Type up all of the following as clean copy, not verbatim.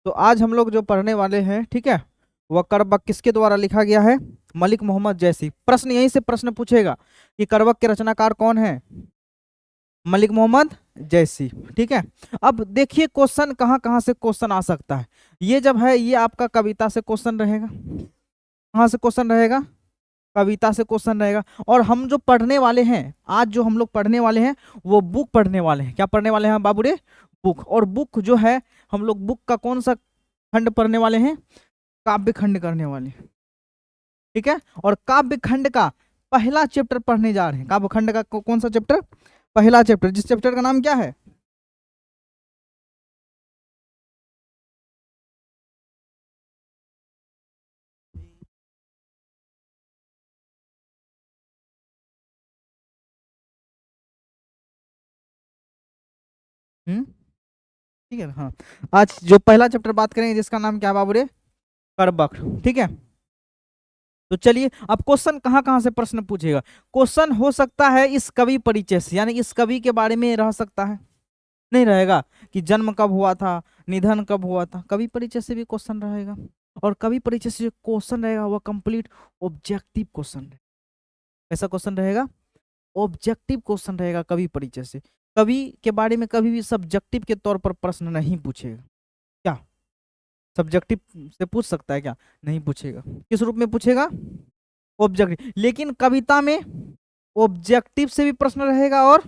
तो आज हम लोग जो पढ़ने वाले हैं, ठीक है, वह करबक किसके द्वारा लिखा गया है? मलिक मोहम्मद जैसी। प्रश्न यहीं से प्रश्न पूछेगा कि करबक के रचनाकार कौन है? मलिक मोहम्मद जैसी। ठीक है। अब देखिए क्वेश्चन कहाँ कहाँ से क्वेश्चन आ सकता है। ये जब है ये आपका कविता से क्वेश्चन रहेगा। कहाँ से क्वेश्चन रहेगा? कविता से क्वेश्चन रहेगा। और हम जो पढ़ने वाले हैं, आज जो हम लोग पढ़ने वाले हैं वो बुक पढ़ने वाले हैं। क्या पढ़ने वाले हैं बाबू रे? बुक। और बुक जो है हम लोग बुक का कौन सा खंड पढ़ने वाले हैं? काव्य खंड करने वाले हैं। ठीक है। और काव्य खंड का पहला चैप्टर पढ़ने जा रहे हैं। काव्य खंड का कौन सा चैप्टर? पहला चैप्टर, जिस चैप्टर का नाम क्या है? हम्म। ठीक है ना? हाँ। आज जो पहला चैप्टर बात करेंगे जिसका नाम क्या है बाबू रे? करबक। ठीक है। तो चलिए अब क्वेश्चन कहाँ कहाँ से प्रश्न पूछेगा। क्वेश्चन हो सकता है इस कवि परिचय से, यानी इस कवि के बारे में रह सकता है। नहीं रहेगा कि जन्म कब हुआ था, निधन कब हुआ था। कवि परिचय से भी क्वेश्चन रहेगा। और कवि परिचय से जो क्वेश्चन रहेगा वह कंप्लीट ऑब्जेक्टिव क्वेश्चन रहेगा। कैसा क्वेश्चन रहेगा? ऑब्जेक्टिव क्वेश्चन रहेगा कवि परिचय से। कवि के बारे में कभी भी सब्जेक्टिव के तौर पर प्रश्न नहीं पूछेगा। क्या सब्जेक्टिव से पूछ सकता है क्या? नहीं पूछेगा। किस रूप में पूछेगा? ऑब्जेक्टिव। लेकिन कविता में ऑब्जेक्टिव से भी प्रश्न रहेगा और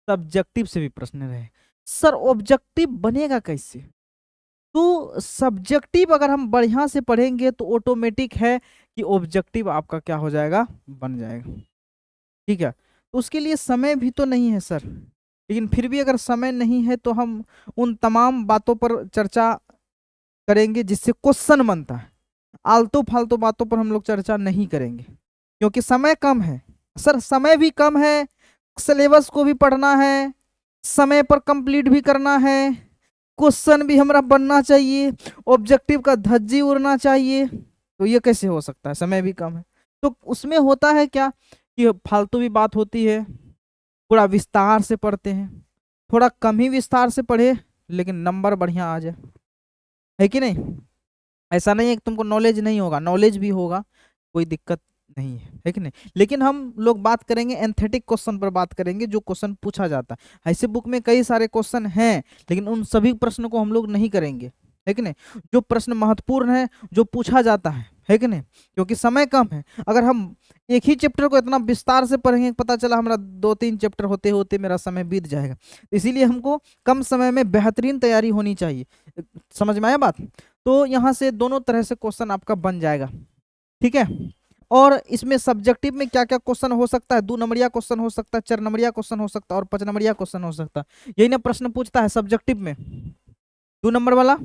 सब्जेक्टिव से भी प्रश्न रहेगा। सर ऑब्जेक्टिव बनेगा कैसे? तो सब्जेक्टिव अगर हम बढ़िया से पढ़ेंगे तो ऑटोमेटिक है कि ऑब्जेक्टिव आपका क्या हो जाएगा? बन जाएगा। ठीक है। तो उसके लिए समय भी तो नहीं है सर। लेकिन फिर भी अगर समय नहीं है तो हम उन तमाम बातों पर चर्चा करेंगे जिससे क्वेश्चन बनता है। आलतू फालतू बातों पर हम लोग चर्चा नहीं करेंगे क्योंकि समय कम है। सर समय भी कम है, सिलेबस को भी पढ़ना है, समय पर कंप्लीट भी करना है, क्वेश्चन भी हमारा बनना चाहिए, ऑब्जेक्टिव का धज्जी उड़ना चाहिए। तो ये कैसे हो सकता है? समय भी कम है। तो उसमें होता है क्या कि फालतू भी बात होती है, पूरा विस्तार से पढ़ते हैं। थोड़ा कम ही विस्तार से पढ़े लेकिन नंबर बढ़िया आ जाए, है कि नहीं? ऐसा नहीं है कि तुमको नॉलेज नहीं होगा, नॉलेज भी होगा, कोई दिक्कत नहीं है कि नहीं? लेकिन हम लोग बात करेंगे एंथेटिक क्वेश्चन पर बात करेंगे, जो क्वेश्चन पूछा जाता है। ऐसे बुक में कई सारे क्वेश्चन हैं लेकिन उन सभी प्रश्न को हम लोग नहीं करेंगे, है कि नहीं? जो प्रश्न महत्वपूर्ण है, जो पूछा जाता है कि नहीं? क्योंकि समय कम है। अगर हम एक ही चैप्टर को इतना विस्तार से पढ़ेंगे, पता चला हमारा 2-3 चैप्टर होते होते मेरा समय बीत जाएगा। इसीलिए हमको कम समय में बेहतरीन तैयारी होनी चाहिए। समझ में आया बात? तो यहाँ से दोनों तरह से क्वेश्चन आपका बन जाएगा। ठीक है। और इसमें सब्जेक्टिव में क्या क्या क्वेश्चन हो सकता है? 2 नंबरिया क्वेश्चन हो सकता है, 4 नंबरिया क्वेश्चन हो सकता है और 5 नंबरिया क्वेश्चन हो सकता है। यही ना प्रश्न पूछता है सब्जेक्टिव में? 2 नंबर वाला,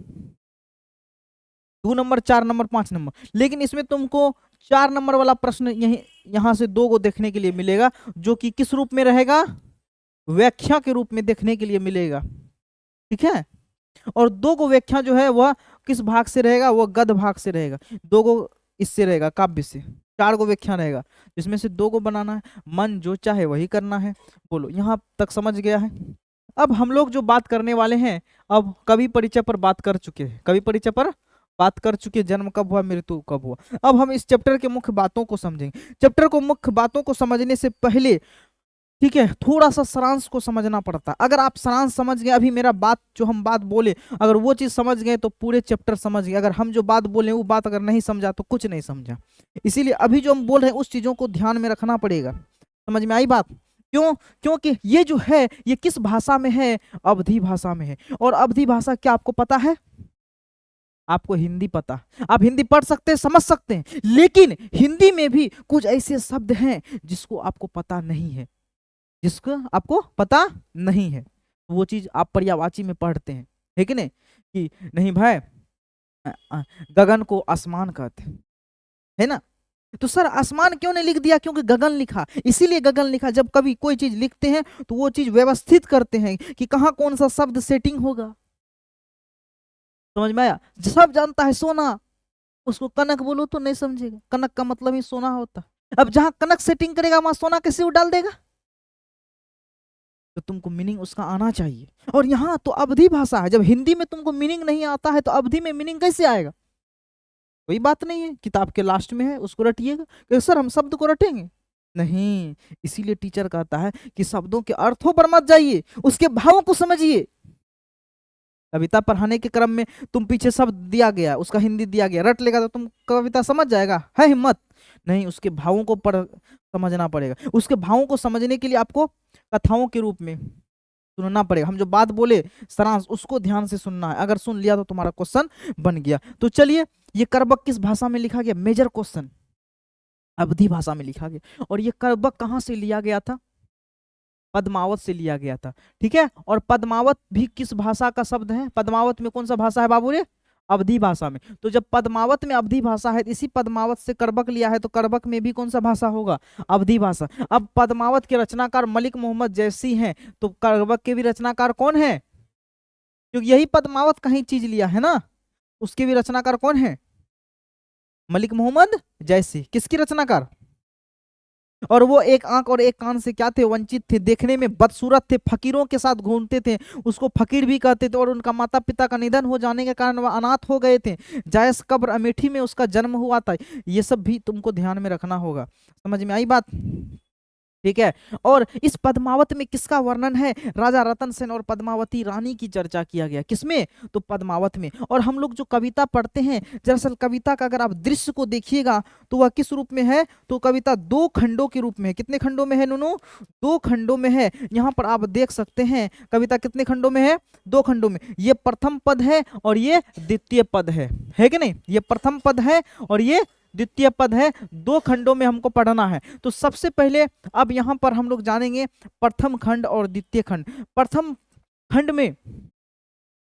2 नंबर, 4 नंबर, 5 नंबर। लेकिन इसमें तुमको 4 नंबर वाला प्रश्न यही यहाँ से 2 को देखने के लिए मिलेगा, जो कि किस रूप में रहेगा? व्याख्या के रूप में देखने के लिए मिलेगा। ठीक है। और 2 को व्याख्या जो है वह किस भाग से रहेगा? वह गद्य भाग से रहेगा। 2 को इससे रहेगा, काव्य से। 4 को व्याख्या रहेगा जिसमें से 2 को बनाना है। मन जो चाहे वही करना है। बोलो यहाँ तक समझ गया है? अब हम लोग जो बात करने वाले हैं, अब कवि परिचय पर बात कर चुके हैं, कवि परिचय पर बात कर चुके हैं, जन्म कब हुआ, मृत्यु कब हुआ। अब हम इस चैप्टर के मुख्य बातों को समझेंगे। चैप्टर को मुख्य बातों को समझने से पहले, ठीक है, थोड़ा सा सारांश को समझना पड़ता है। अगर आप सारांश समझ गए, अभी मेरा बात जो हम बात बोले, अगर वो चीज समझ गए तो पूरे चैप्टर समझ गए। अगर हम जो बात बोले वो बात अगर नहीं समझा तो कुछ नहीं समझा। इसीलिए अभी जो हम बोल रहे हैं उस चीजों को ध्यान में रखना पड़ेगा। समझ में आई बात? क्यों? क्योंकि ये जो है ये किस भाषा में है? अवधी भाषा में है। और अवधी भाषा क्या आपको पता है? आपको हिंदी पता, आप हिंदी पढ़ सकते हैं, समझ सकते हैं, लेकिन हिंदी में भी कुछ ऐसे शब्द हैं जिसको आपको पता नहीं है, जिसको आपको पता नहीं है। वो चीज आप पर्यायवाची में पढ़ते हैं, है कि नहीं? कि नहीं भाई, गगन को आसमान कहते हैं, है ना? तो सर आसमान क्यों नहीं लिख दिया? क्योंकि गगन लिखा, इसीलिए गगन लिखा। जब कभी कोई चीज लिखते हैं तो वो चीज व्यवस्थित करते हैं कि कहाँ कौन सा शब्द सेटिंग होगा। समझ में आया? सब जानता है सोना, उसको कनक बोलो तो नहीं समझेगा। कनक का मतलब ही सोना होता है। अब जहां कनक सेटिंग करेगा वहां सोना कैसे वो डाल देगा? तो तुमको मीनिंग उसका आना चाहिए। और यहाँ तो अवधि भाषा है, जब हिंदी में तुमको मीनिंग नहीं आता है तो अवधि में मीनिंग कैसे आएगा? कोई बात नहीं है, किताब के लास्ट में है, उसको रटिएगा। कि सर हम शब्द को रटेंगे नहीं, इसीलिए टीचर कहता है कि शब्दों के अर्थों पर मत जाइए, उसके भावों को समझिए। कविता पढ़ाने के क्रम में तुम पीछे शब्द दिया गया, उसका हिंदी दिया गया, रट लेगा तो तुम कविता समझ जाएगा, है हिम्मत? नहीं, उसके भावों को पढ़ समझना पड़ेगा। उसके भावों को समझने के लिए आपको कथाओं के रूप में सुनना पड़ेगा। हम जो बात बोले सारांश, उसको ध्यान से सुनना है। अगर सुन लिया तो तुम्हारा क्वेश्चन बन गया। तो चलिए, ये करबक किस भाषा में लिखा गया? मेजर क्वेश्चन, अवधि भाषा में लिखा गया। और ये करबक कहाँ से लिया गया था? पद्मावत से लिया गया था। ठीक है, और पद्मावत भी किस भाषा का शब्द है? पद्मावत में कौन सा भाषा है बाबू रे? अवधि भाषा में। तो जब पद्मावत में अवधि भाषा है, इसी पद्मावत से करबक लिया है, तो करबक में भी कौन सा भाषा होगा? अवधि भाषा। अब पद्मावत के रचनाकार मलिक मोहम्मद जैसी हैं, तो करबक के भी रचनाकार कौन है? क्योंकि यही पद्मावत का ही चीज लिया है ना, उसके भी रचनाकार कौन है? मलिक मोहम्मद जैसी। किसकी रचनाकार? और वो एक आंख और एक कान से क्या थे? वंचित थे, देखने में बदसूरत थे, फकीरों के साथ घूमते थे, उसको फकीर भी कहते थे। और उनका माता पिता का निधन हो जाने के कारण वह अनाथ हो गए थे। जायस कब्र अमेठी में उसका जन्म हुआ था। ये सब भी तुमको ध्यान में रखना होगा। समझ में आई बात? ठीक है। और इस पद्मावत में किसका वर्णन है? राजा रतन सेन और पद्मावती रानी की चर्चा किया गया। किसमें? तो पद्मावत में। और हम लोग जो कविता पढ़ते हैं, दरअसल कविता का अगर आप दृश्य को देखिएगा तो वह किस रूप में है? तो कविता दो खंडों के रूप में है। कितने खंडों में है नूनू? दो खंडों में है। यहाँ पर आप देख सकते हैं कविता कितने खंडों में है? दो खंडों में। ये प्रथम पद है और ये द्वितीय पद है कि नहीं? ये प्रथम पद है और ये द्वितीय पद है। दो खंडों में हमको पढ़ना है। तो सबसे पहले अब यहां पर हम लोग जानेंगे प्रथम खंड और द्वितीय खंड। प्रथम खंड में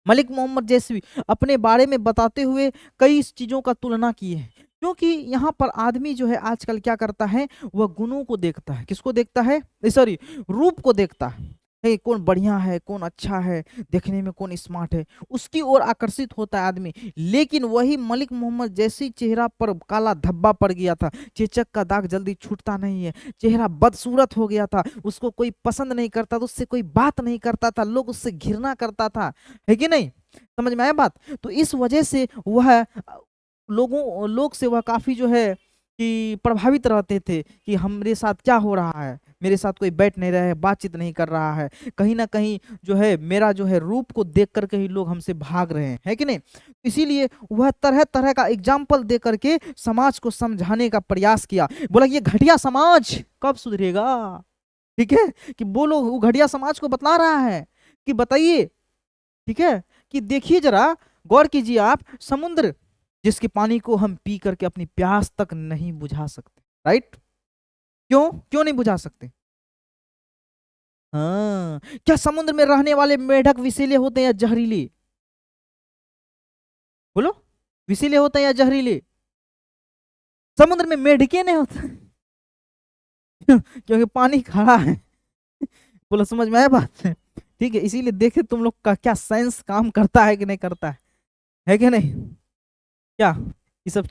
मलिक मोहम्मद जैसी अपने बारे में बताते हुए कई चीजों का तुलना की है। क्योंकि यहाँ पर आदमी जो है आजकल क्या करता है? वह गुणों को देखता है। किसको देखता है? सॉरी, रूप को देखता है। कौन बढ़िया है, कौन अच्छा है, देखने में कौन स्मार्ट है, उसकी ओर आकर्षित होता है आदमी। लेकिन वही मलिक मोहम्मद जैसी चेहरा पर काला धब्बा पड़ गया था, चेचक का दाग जल्दी छूटता नहीं है, चेहरा बदसूरत हो गया था, उसको कोई पसंद नहीं करता था, उससे कोई बात नहीं करता था, लोग उससे घृणा करता था, है कि नहीं? समझ में आया बात? तो इस वजह से वह लोग से वह काफी जो है कि प्रभावित रहते थे कि हमारे साथ क्या हो रहा है, मेरे साथ कोई बैठ नहीं रहा है, बातचीत नहीं कर रहा है, कहीं ना कहीं जो है मेरा जो है रूप को देख करके ही लोग हमसे भाग रहे हैं, है कि नहीं? इसीलिए वह तरह तरह का एग्जाम्पल दे करके समाज को समझाने का प्रयास किया। बोला ये घटिया समाज कब सुधरेगा? ठीक है, कि बोलो, वो घटिया समाज को बतला रहा है कि बताइए, ठीक है, कि देखिए जरा, गौर कीजिए आप, समुद्र जिसके पानी को हम पी करके अपनी प्यास तक नहीं बुझा सकते, राइट? क्यों क्यों नहीं बुझा सकते? हाँ, क्या समुद्र में रहने वाले मेढक विषैले होते हैं या जहरीले? बोलो, विषैले होते हैं या जहरीले? समुद्र में मेढके नहीं होते क्योंकि पानी खड़ा है बोलो, समझ में आया बात? ठीक है, इसीलिए देखे तुम लोग का क्या साइंस काम करता है कि नहीं करता है कि नहीं? क्या ये सब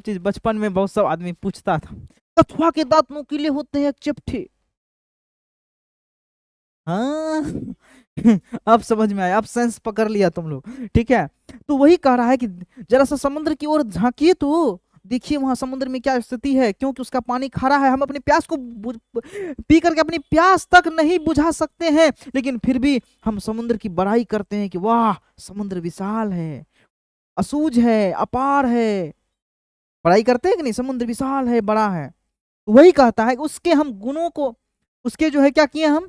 चीज बचपन में बहुत सब आदमी पूछता था। कछुआ के दांत नुकीले होते हैं, चिपटे। हाँ अब समझ में आया, अब सेंस पकड़ लिया तुम लोग। ठीक है, तो वही कह रहा है कि जरा सा समुद्र की ओर झांकिए तो देखिए वहां समुद्र में क्या स्थिति है, क्योंकि उसका पानी खारा है, हम अपनी प्यास को पी करके अपनी प्यास तक नहीं बुझा सकते हैं, लेकिन फिर भी हम समुद्र की बड़ाई करते हैं कि वाह समुद्र विशाल है, असूझ है, अपार है। बड़ाई करते हैं कि नहीं? समुद्र विशाल है, बड़ा है। वही कहता है कि उसके हम गुणों को, उसके जो है क्या किए, हम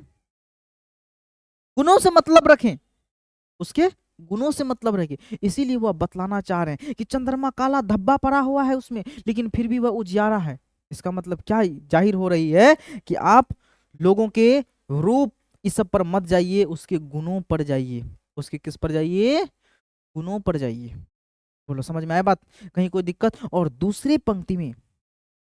गुणों से मतलब रखें, उसके गुणों से मतलब रखें। इसीलिए वह बतलाना चाह रहे हैं कि चंद्रमा काला धब्बा पड़ा हुआ है उसमें, लेकिन फिर भी वह उजियारा है। इसका मतलब क्या जाहिर हो रही है कि आप लोगों के रूप इस सब पर मत जाइए, उसके गुणों पर जाइए। उसके किस पर जाइए? गुणों पर जाइए। बोलो, समझ में आया बात? कहीं कोई दिक्कत? और दूसरी पंक्ति में,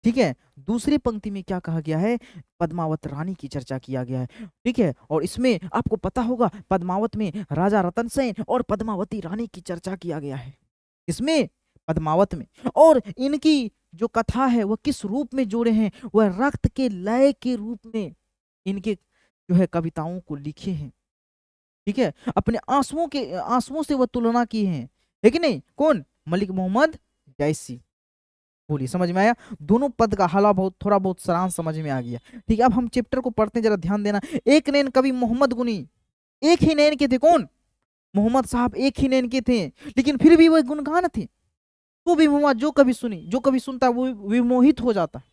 ठीक है, दूसरी पंक्ति में क्या कहा गया है? पद्मावत रानी की चर्चा किया गया है। ठीक है, और इसमें आपको पता होगा पद्मावत में राजा रतन सेन और पद्मावती रानी की चर्चा किया गया है। इसमें पद्मावत में, और इनकी जो कथा है वह किस रूप में जोड़े हैं? वह रक्त के लय के रूप में इनके जो है कविताओं को लिखे हैं, ठीक है, अपने आंसुओं से वह तुलना की है कि नहीं? कौन? मलिक मोहम्मद जैसी। बोलिए, समझ में आया? दोनों पद का हला बहुत थोड़ा बहुत सारांश समझ में आ गया, ठीक है। अब हम चैप्टर को पढ़ते हैं, जरा ध्यान देना। एक नैन कवि मोहम्मद गुनी, एक ही नैन के थे। कौन? मोहम्मद साहब एक ही नैन के थे, लेकिन फिर भी वह गुणगान थे। तो भी मोहम्मद जो कभी सुनी, जो कभी सुनता है वो विमोहित हो जाता है।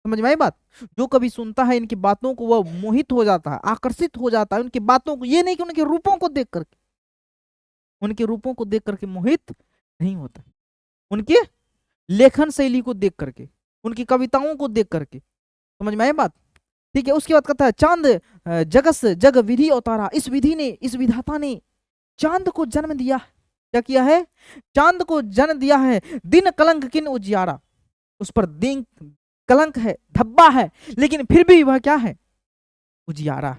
समझ में आई बात? जो कभी सुनता है इनकी बातों को वह मोहित हो जाता है, आकर्षित हो जाता है उनकी बातों को। ये नहीं कि उनके रूपों को देख करके, उनके रूपों को देख करके मोहित नहीं होता, उनके लेखन शैली को देख करके, उनकी कविताओं को देख करके। समझ में आई बात? ठीक है। उसके बाद कहता है चांद जगस जग विधि अवतारा, इस विधि ने, इस विधाता ने चांद को जन्म दिया। क्या किया है? चांद को जन्म दिया है। दिन कलंक किन उजियारा, उस पर दिन कलंक है, धब्बा है, लेकिन फिर भी वह क्या है? उजियारा।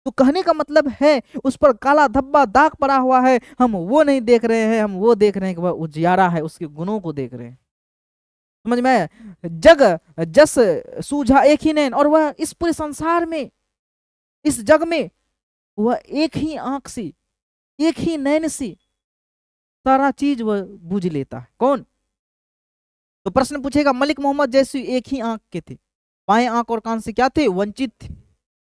तो कहने का मतलब है उस पर काला धब्बा दाग पड़ा हुआ है, हम वो नहीं देख रहे हैं, हम वो देख रहे हैं कि वह उजियारा है, उसके गुणों को देख रहे हैं। समझ में आया? जग जस सूझा एक ही नैन, और वह इस पूरे संसार में, इस जग में वह एक ही आंख से, एक ही नैन से सारा चीज वह बुझ लेता है। कौन? तो प्रश्न पूछेगा, मलिक मोहम्मद जैसी एक ही आंख के थे, बाएं आंख और कान से क्या थे? वंचित थे,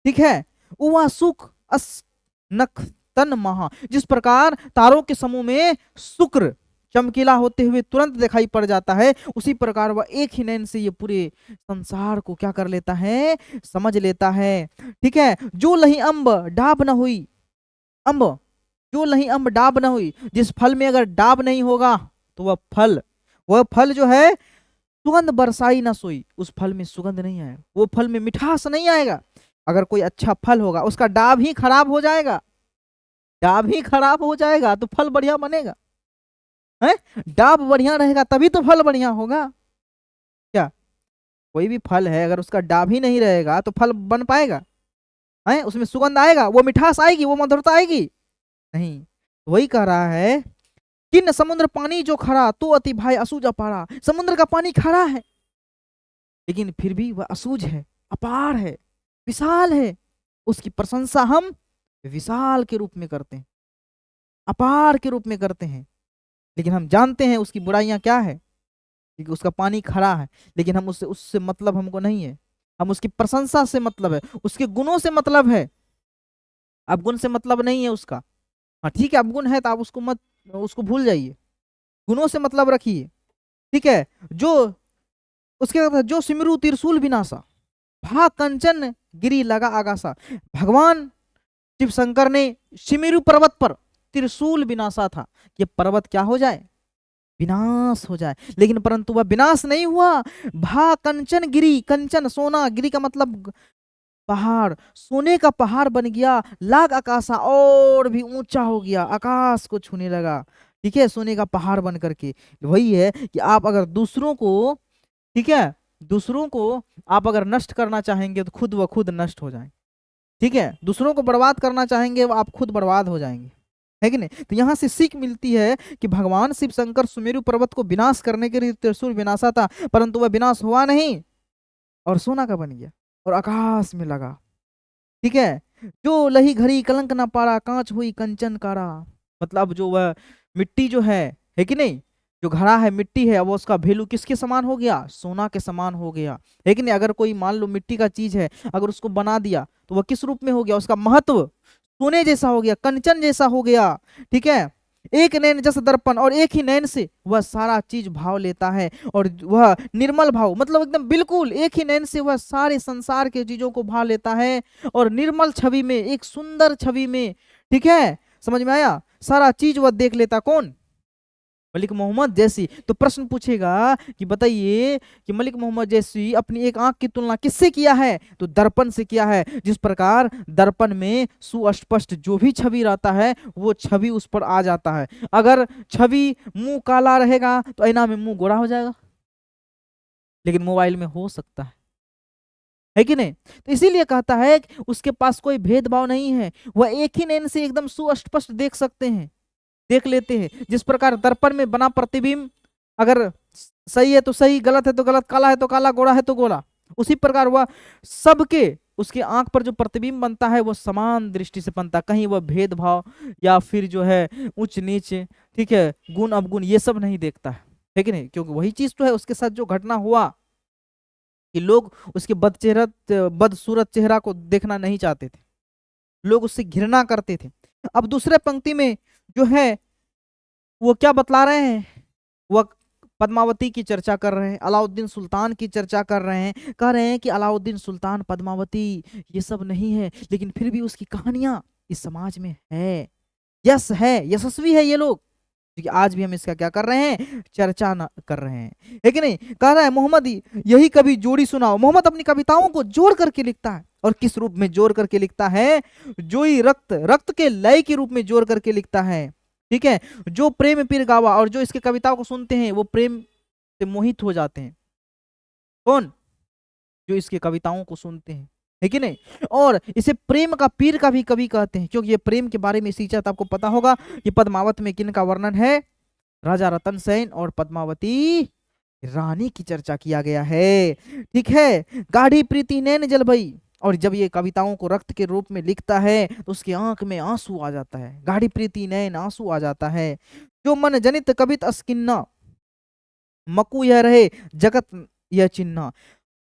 ठीक है। वह सुख अस नख तन महा, जिस प्रकार तारों के समूह में शुक्र चमकीला होते हुए तुरंत दिखाई पड़ जाता है, उसी प्रकार वह एक ही नैन से ये पूरे संसार को क्या कर लेता है? समझ लेता है, ठीक है। जो लही अम्ब डाब न हुई, अम्ब, जो लही अम्ब डाब न हुई, जिस फल में अगर डाब नहीं होगा तो वह फल जो है सुगंध बरसाई ना सोई, उस फल में सुगंध नहीं आएगा, वो फल में मिठास नहीं आएगा। अगर कोई अच्छा फल होगा, उसका डाब ही खराब हो जाएगा, डाब ही खराब हो जाएगा तो फल बढ़िया बनेगा है? डाब बढ़िया रहेगा तभी तो फल बढ़िया होगा। क्या कोई भी फल है, अगर उसका डाब ही नहीं रहेगा तो फल बन पाएगा है? उसमें सुगंध आएगा, वो मिठास आएगी, वो मधुरता आएगी? नहीं। वही कह रहा है, किन समुद्र पानी जो खरा, तो अति भाई असूझ अपारा। समुद्र का पानी खरा है, लेकिन फिर भी वह असूझ है, अपार है, विशाल है। उसकी प्रशंसा हम विशाल के रूप में करते हैं, अपार के रूप में करते हैं, लेकिन हम जानते हैं उसकी बुराइयां क्या है, क्योंकि उसका पानी खरा है, लेकिन हम उससे उससे मतलब हमको नहीं है, हम उसकी प्रशंसा से मतलब है, उसके गुणों से मतलब है। अब गुण से मतलब नहीं है उसका, हाँ ठीक है, अब गुण है तो आप उसको मत, उसको भूल जाइए, गुणों से मतलब रखिए, ठीक है। जो उसके बाद जो सिमरू त्रिशूल विनाशा, भा कंचन गिरी लगा आगासा। भगवान शिव शंकर ने सिमेरु पर्वत पर त्रिशूल विनाशा था, ये पर्वत क्या हो जाए? विनाश हो जाए, लेकिन परंतु वह विनाश नहीं हुआ। भा कंचन गिरी, कंचन सोना, गिरी का मतलब पहाड़, सोने का पहाड़ बन गया। लाग आकाशा, और भी ऊंचा हो गया, आकाश को छूने लगा, ठीक है, सोने का पहाड़ बन करके। वही है कि आप अगर दूसरों को, ठीक है, दूसरों को आप अगर नष्ट करना चाहेंगे तो खुद व खुद नष्ट हो जाएंगे, ठीक है। दूसरों को बर्बाद करना चाहेंगे वो आप खुद बर्बाद हो जाएंगे, है कि नहीं? तो यहाँ से सीख मिलती है कि भगवान शिव शंकर सुमेरु पर्वत को विनाश करने के लिए त्रिशूल विनाशा था, परंतु वह विनाश हुआ नहीं और सोना का बन गया और आकाश में लगा, ठीक है। जो लही घड़ी कलंक ना पारा, कांच हुई कंचन कारा। मतलब जो वह मिट्टी जो है कि नहीं, जो घड़ा है, मिट्टी है, वो उसका वैल्यू किसके समान हो गया? सोना के समान हो गया, है कि नहीं? अगर कोई मान लो मिट्टी का चीज है, अगर उसको बना दिया तो वह किस रूप में हो गया? उसका महत्व सोने जैसा हो गया, कंचन जैसा हो गया, ठीक है। एक नैन जस दर्पण, और एक ही नैन से वह सारा चीज भाव लेता है, और वह निर्मल भाव, मतलब एकदम बिल्कुल एक ही नैन से वह सारे संसार के चीजों को भाव लेता है, और निर्मल छवि में, एक सुंदर छवि में, ठीक है, समझ में आया? सारा चीज वह देख लेता। कौन? मलिक मोहम्मद जैसी। तो प्रश्न पूछेगा कि बताइए कि मलिक मोहम्मद जैसी अपनी एक आंख की तुलना किससे किया है? तो दर्पण से किया है। जिस प्रकार दर्पण में सुस्पष्ट जो भी छवि रहता है वो छवि उस पर आ जाता है। अगर छवि मुंह काला रहेगा तो ऐना में मुंह गोरा हो जाएगा, लेकिन मोबाइल में हो सकता है कि नहीं? तो इसीलिए कहता है कि उसके पास कोई भेदभाव नहीं है, वह एक ही नैन से एकदम सुस्पष्ट देख सकते हैं, देख लेते हैं। जिस प्रकार दर्पण में बना प्रतिबिंब अगर सही है तो सही, गलत है तो गलत, काला है तो काला, गोरा है तो गोरा, उसी प्रकार वह सबके उसके आंख पर जो प्रतिबिंब बनता है वो समान दृष्टि से बनता है, कहीं वह भेदभाव या फिर जो है उच्च नीच, ठीक है, गुण अवगुण ये सब नहीं देखता है कि नहीं? क्योंकि वही चीज तो है उसके साथ जो घटना हुआ कि लोग उसके बदसूरत चेहरा को देखना नहीं चाहते थे, लोग उससे घृणा करते थे। अब दूसरे पंक्ति में जो है वो क्या बतला रहे हैं, वह पद्मावती की चर्चा कर रहे हैं, अलाउद्दीन सुल्तान की चर्चा कर रहे हैं, कह रहे हैं कि अलाउद्दीन सुल्तान, पद्मावती ये सब नहीं है, लेकिन फिर भी उसकी कहानियां इस समाज में है, यस है, यशस्वी है ये लोग, क्योंकि आज भी हम इसका क्या कर रहे हैं, चर्चा न कर रहे हैं, है कि नहीं? कह रहा है मोहम्मद यही कभी जोड़ी सुनाओ। मोहम्मद अपनी कविताओं को जोड़ करके लिखता है, और किस रूप में जोड़ करके लिखता है? जोई रक्त, रक्त के लय के रूप में जोड़ करके लिखता है, ठीक है। जो प्रेम पीर गावा, और जो इसके कविताओं को सुनते हैं वो प्रेम से मोहित हो जाते हैं। कौन? जो इसके कविताओं को सुनते हैं, है कि नहीं? और इसे प्रेम का पीर का भी कवि कहते हैं, क्योंकि ये प्रेम के बारे में सींचा, आपको पता होगा कि पद्मावत में किन का वर्णन है? राजा रतन सेन और पद्मावती रानी की चर्चा किया गया है, ठीक है। गाढ़ी प्रीति नैन जल भई, और जब ये कविताओं को रक्त के रूप में लिखता है तो उसकी आंख में आंसू आ जाता है, गाढ़ी प्रीति नैन, आंसू आ जाता है। जो मन जनित कवित अस्किन्ना, मकू यह रहे जगत यह चिन्ह।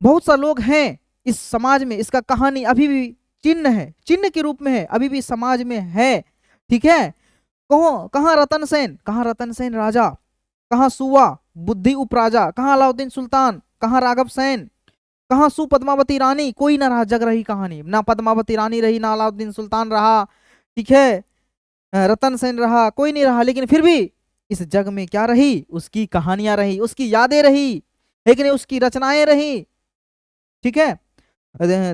बहुत सा लोग हैं इस समाज में, इसका कहानी अभी भी चिन्ह है, चिन्ह के रूप में है, अभी भी समाज में है, ठीक है। कहो कहाँ रतन सेन, कहाँ रतन सेन राजा, कहाँ सुवा बुद्धि उपराजा, कहाँ अलाउद्दीन सुल्तान, कहाँ राघव सेन, कहाँ सु पद्मावती रानी? कोई ना रहा, जग रही कहानी, ना पद्मावती रानी रही, ना अलाउद्दीन सुल्तान रहा, ठीक है, रतन सेन रहा, कोई नहीं रहा, लेकिन फिर भी इस जग में क्या रही? उसकी कहानियां रही, उसकी यादें रही, लेकिन उसकी रचनाएं रही, ठीक है।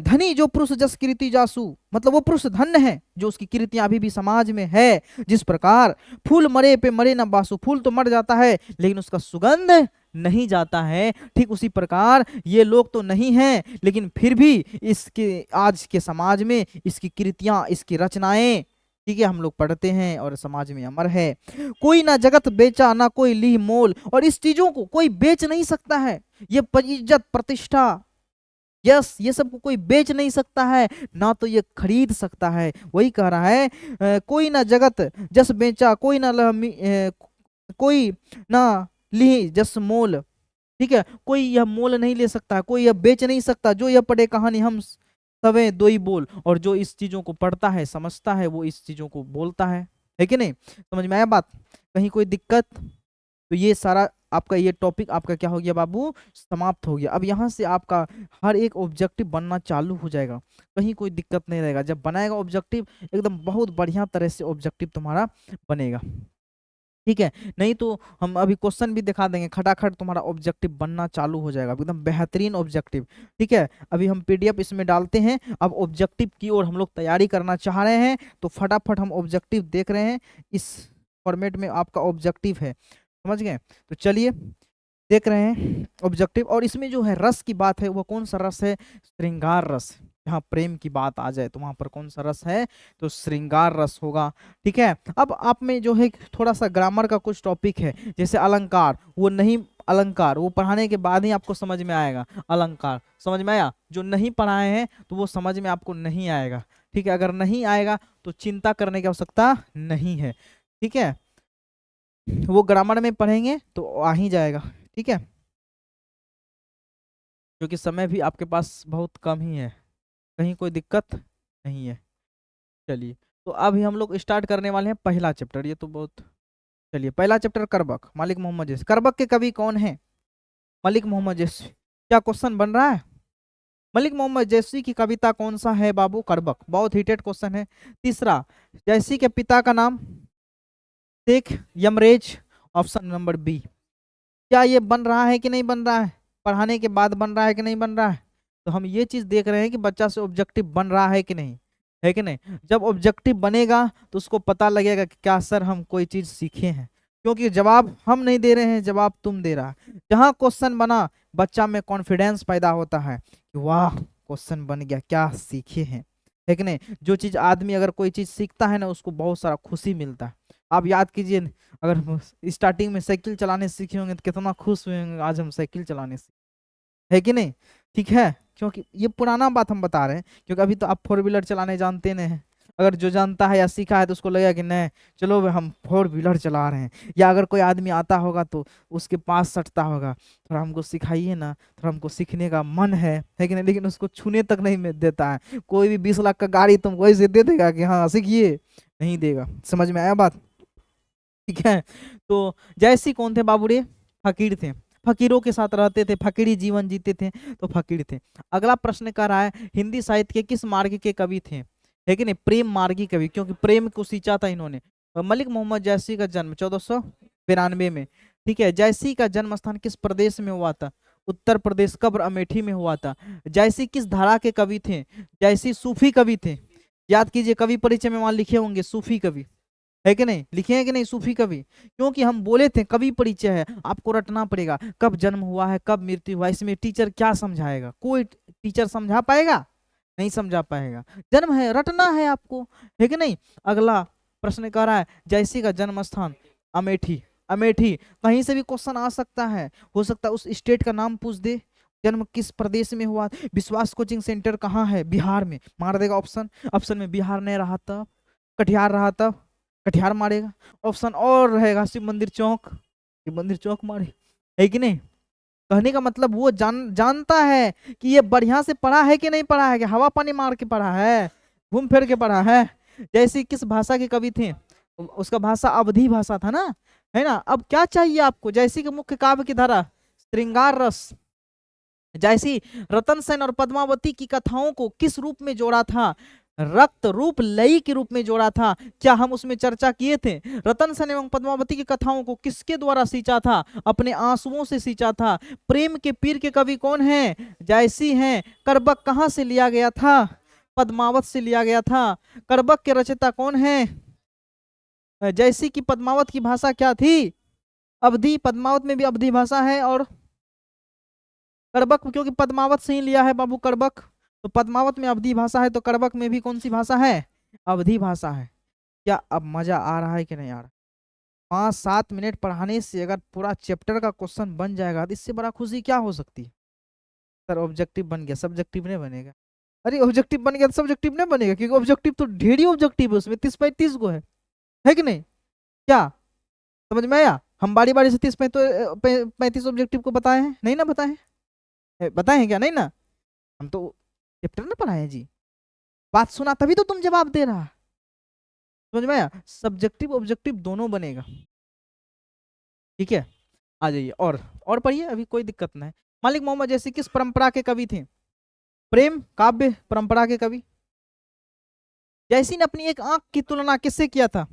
धनी जो पुरुष जस कीर्ति जासु, मतलब वो पुरुष धन्य है जो उसकी कीर्तियां अभी भी समाज में है। जिस प्रकार फूल मरे पे मरे न बासु, फूल तो मर जाता है लेकिन उसका सुगंध नहीं जाता है, ठीक उसी प्रकार ये लोग तो नहीं हैं लेकिन फिर भी इसके आज के समाज में इसकी कीर्तियां, इसकी रचनाएं, ठीक है, हम लोग पढ़ते हैं और समाज में अमर है। कोई ना जगत बेचा ना कोई ली मोल, और इस चीजों को कोई बेच नहीं सकता है, ये इज्जत प्रतिष्ठा, यस, ये सब को कोई बेच नहीं सकता है, ना तो ये खरीद सकता है। वही कह रहा है कोई ना जगत जस बेचा, कोई ना कोई ना ली जस मोल, ठीक है, कोई यह मोल नहीं ले सकता, कोई यह बेच नहीं सकता। जो यह पढ़े कहानी हम सवे दो ही बोल, और जो इस चीजों को पढ़ता है, समझता है, वो इस चीजों को बोलता है कि नहीं? समझ में आया बात? कहीं कोई दिक्कत? तो ये सारा आपका ये टॉपिक आपका क्या हो गया बाबू, समाप्त हो गया। अब यहाँ से आपका हर एक ऑब्जेक्टिव बनना चालू हो जाएगा, कहीं कोई दिक्कत नहीं रहेगा। जब बनाएगा ऑब्जेक्टिव एकदम बहुत बढ़िया तरह से ऑब्जेक्टिव तुम्हारा बनेगा, ठीक है। नहीं तो हम अभी क्वेश्चन भी दिखा देंगे, खटाखट तुम्हारा ऑब्जेक्टिव बनना चालू हो जाएगा, एकदम बेहतरीन ऑब्जेक्टिव, ठीक है। अभी हम पीडीएफ इसमें डालते हैं, अब ऑब्जेक्टिव की ओर हम लोग तैयारी करना चाह रहे हैं, तो फटाफट हम ऑब्जेक्टिव देख रहे हैं। इस फॉर्मेट में आपका ऑब्जेक्टिव है, समझ गए? तो चलिए देख रहे हैं ऑब्जेक्टिव, और इसमें जो है रस की बात है, वो कौन सा रस है? श्रृंगार रस। जहाँ प्रेम की बात आ जाए तो वहां पर कौन सा रस है? तो श्रृंगार रस होगा, ठीक है। अब आप में जो है थोड़ा सा ग्रामर का कुछ टॉपिक है, जैसे अलंकार, वो नहीं, अलंकार वो पढ़ाने के बाद ही आपको समझ में आएगा। अलंकार समझ में आया? जो नहीं पढ़ाए हैं तो वो समझ में आपको नहीं आएगा, ठीक है। अगर नहीं आएगा तो चिंता करने की आवश्यकता नहीं है, ठीक है। वो ग्रामर में पढ़ेंगे तो आ ही जाएगा, ठीक है, क्योंकि समय भी आपके पास बहुत कम ही है, कहीं कोई दिक्कत नहीं है। चलिए, तो अभी हम लोग स्टार्ट करने वाले हैं पहला चैप्टर। ये तो बहुत, चलिए पहला चैप्टर करबक, मलिक मोहम्मद जैसी। करबक के कवि कौन है? मलिक मोहम्मद जैसी। क्या क्वेश्चन बन रहा है? मलिक मोहम्मद जैसी की कविता कौन सा है बाबू? करबक। बहुत हिटेड क्वेश्चन है। तीसरा, जैसी के पिता का नाम? शेख यमरेज, ऑप्शन नंबर बी। क्या ये बन रहा है कि नहीं बन रहा है? पढ़ाने के बाद बन रहा है कि नहीं बन रहा है? तो हम ये चीज देख रहे हैं कि बच्चा से ऑब्जेक्टिव बन रहा है कि नहीं, है कि नहीं। जब ऑब्जेक्टिव बनेगा तो उसको पता लगेगा कि क्या सर हम कोई चीज सीखे हैं, क्योंकि जवाब हम नहीं दे रहे हैं, जवाब तुम दे रहा है। जहां क्वेश्चन बना बच्चा में कॉन्फिडेंस पैदा होता है कि वाह क्वेश्चन बन गया, क्या सीखे हैं, है कि नहीं। जो चीज आदमी अगर कोई चीज सीखता है ना, उसको बहुत सारा खुशी मिलता है। आप याद कीजिए, अगर स्टार्टिंग में साइकिल चलाने सीखे होंगे तो कितना खुश हुए होंगे, आज हम साइकिल चलाने सीखे, है कि नहीं, ठीक है। क्योंकि ये पुराना बात हम बता रहे हैं, क्योंकि अभी तो आप 4 व्हीलर चलाने जानते नहीं हैं। अगर जो जानता है या सीखा है तो उसको लगेगा कि नहीं चलो भाई हम 4 व्हीलर चला रहे हैं, या अगर कोई आदमी आता होगा तो उसके पास सटता होगा, थोड़ा हमको सिखाइए ना, थोड़ा हमको सीखने का मन है कि नहीं, लेकिन उसको छूने तक नहीं देता है। कोई भी 20 लाख का गाड़ी तुमको ऐसे दे देगा कि हाँ सीखिए, नहीं देगा। समझ में आया बात? ठीक है। तो जयसी कौन थे बाबूरे? फकीर थे, फकीरों के साथ रहते थे, फकीरी जीवन जीते थे, तो फकीर थे। अगला प्रश्न कर रहा है हिंदी साहित्य के किस मार्ग के कवि थे? है कि नहीं? प्रेम मार्गी कवि, क्योंकि प्रेम को सींचा था इन्होंने। मलिक मोहम्मद जयसी का जन्म 1492 में। ठीक है। जयसी का जन्म स्थान किस प्रदेश में हुआ था? उत्तर प्रदेश। कब्र अमेठी में हुआ था। जयसी किस धारा के कवि थे? जयसी सूफी कवि थे। याद कीजिए, कवि परिचय में वहां लिखे होंगे सूफी कवि, है कि नहीं? लिखे हैं कि नहीं सूफी कवि? क्योंकि हम बोले थे कवि परिचय है, आपको रटना पड़ेगा कब जन्म हुआ है कब मृत्यु हुआ। इसमें टीचर क्या समझाएगा? कोई टीचर समझा पाएगा? नहीं समझा पाएगा। जन्म है, रटना है आपको, है कि नहीं? अगला प्रश्न कह रहा है जयसी का जन्म स्थान अमेठी। अमेठी कहीं से भी क्वेश्चन आ सकता है, हो सकता है उस स्टेट का नाम पूछ दे। जन्म किस प्रदेश में हुआ? विश्वास कोचिंग सेंटर कहाँ है? बिहार में, मार देगा ऑप्शन। ऑप्शन में बिहार नहीं रहा तब, कटिहार रहा तब कटिहार मारेगा। ऑप्शन और रहेगा शिव मंदिर चौक, शिव मंदिर चौक मारे, है कि नहीं? कहने का मतलब वो जानता है कि ये बढ़िया से पढ़ा है कि नहीं पढ़ा है, कि हवा पानी मार के पढ़ा है, घूम फिर के पढ़ा है। जैसे किस भाषा के कवि थे? उसका भाषा अवधी भाषा था ना, है ना? अब क्या चाहिए आपको? जैसी के मुख्य काव्य की धारा श्रृंगार रस। जैसी रतन सेन और पद्मावती की कथाओं को किस रूप में जोड़ा था? रक्त रूप लई के रूप में जोड़ा था। क्या हम उसमें चर्चा किए थे? रतन सेन एवं पद्मावती की कथाओं को किसके द्वारा सींचा था? अपने आंसुओं से सींचा था। प्रेम के पीर के कवि कौन हैं? जयसी हैं। करबक कहाँ से लिया गया था? पद्मावत से लिया गया था। करबक के रचयिता कौन हैं? जयसी की पद्मावत की भाषा क्या थी? अवधी। पद्मावत में भी अवधी भाषा है, और करबक क्योंकि पद्मावत से ही लिया है बाबू करबक, तो पद्मावत में अवधी भाषा है, तो करबक में भी कौन सी भाषा है? अवधी भाषा है। क्या अब मजा आ रहा है कि नहीं आ रहा? 5-7 मिनट पढ़ाने से अगर पूरा चैप्टर का क्वेश्चन बन जाएगा तो इससे बड़ा खुशी क्या हो सकती है? सर ऑब्जेक्टिव बन गया, सब्जेक्टिव नहीं बनेगा। अरे ऑब्जेक्टिव बन गया तो सब्जेक्टिव नहीं बनेगा, क्योंकि ऑब्जेक्टिव तो ढेर ही ऑब्जेक्टिव है, उसमें 30-35 को है कि नहीं? क्या समझ में आया? हम बारी बारी से 30-35 ऑब्जेक्टिव को बताए हैं, नहीं ना बताए हैं? बताए हैं क्या? नहीं ना? हम तो चैप्टर ना पढ़ाए हैं जी, बात सुना तभी तो तुम जवाब दे रहा। समझ में आया? सब्जेक्टिव ऑब्जेक्टिव दोनों बनेगा। ठीक है, आ जाइए और पढ़िए, अभी कोई दिक्कत नहीं। मलिक मोहम्मद जैसी किस परंपरा के कवि थे? प्रेम काव्य परंपरा के कवि। जैसी ने अपनी एक आंख की तुलना किससे किया था?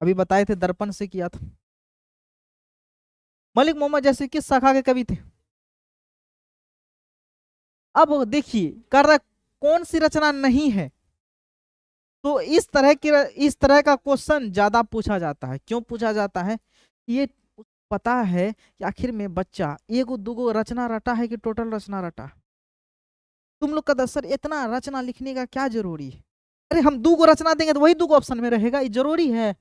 अभी बताए थे, दर्पण से किया था। मलिक मोहम्मद जैसी किस शाखा के कवि थे? अब देखिए कर रहा कौन सी रचना नहीं है, तो इस तरह का क्वेश्चन ज्यादा पूछा जाता है। क्यों पूछा जाता है? ये पता है कि आखिर में बच्चा एगो दूगो रचना रटा है कि टोटल रचना रटा। तुम लोग का सर इतना रचना लिखने का क्या जरूरी है? अरे हम दूगो रचना देंगे तो वही दूगो ऑप्शन में रहेगा, ये जरूरी है?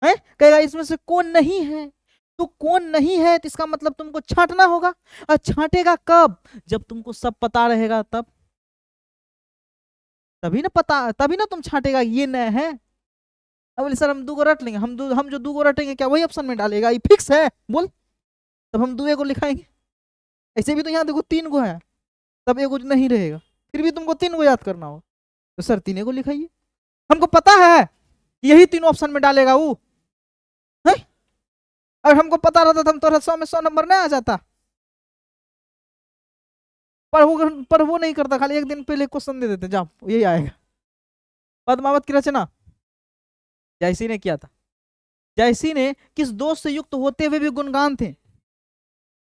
कहेगा इसमें से कौन नहीं है, तो कौन नहीं है तो इसका मतलब तुमको छांटना होगा। और छांटेगा कब? जब तुमको सब पता रहेगा, तब तभी ना पता, तभी ना तुम छांटेगा ये न है। अब बोले सर हम दूगो रट लेंगे, हम जो दूगो रटेंगे क्या वही ऑप्शन में डालेगा? ये फिक्स है बोल, तब हम दूए को लिखाएंगे। ऐसे भी तो यहाँ देखो 3 गो है, तब एगो नहीं रहेगा, फिर भी तुमको 3 गो याद करना हो, तो सर 3 को लिखाइए। हमको पता है यही 3 ऑप्शन में डालेगा वो है। अगर हमको पता रहता तो हम तो 100 में 100 नंबर नहीं आ जाता। पर वो नहीं करता, खाली एक दिन पहले क्वेश्चन दे देते जाओ यही आएगा। पद्मावत की रचना जयसी ने किया था। जयसी ने किस दोष से युक्त होते हुए भी गुणगान थे?